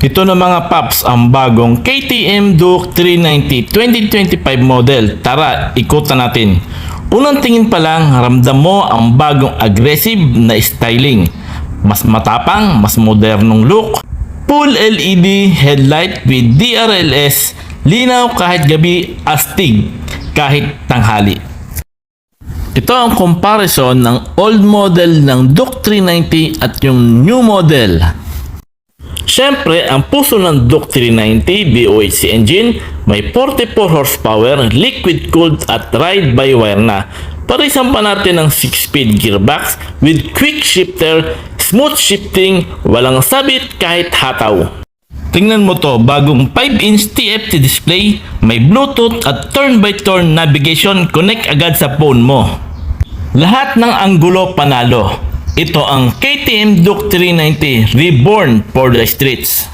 Ito na mga paps ang bagong KTM Duke 390 2025 model. Tara, ikutan natin. Unang tingin pa lang, ramdam mo ang bagong aggressive na styling. Mas matapang, mas modernong look. Full LED headlight with DRLS, linaw kahit gabi, astig kahit tanghali. Ito ang comparison ng old model ng Duke 390 at yung new model. Siyempre, ang puso ng Duke 390 VOHC engine may 44 horsepower, liquid cooled at ride-by-wire na. Parisan pa natin ang 6-speed gearbox with quick shifter, smooth shifting, walang sabit kahit hataw. Tingnan mo to, bagong 5-inch TFT display, may Bluetooth at turn-by-turn navigation, connect agad sa phone mo. Lahat ng anggulo panalo. Ito ang KTM Duke 390 Reborn for the Streets.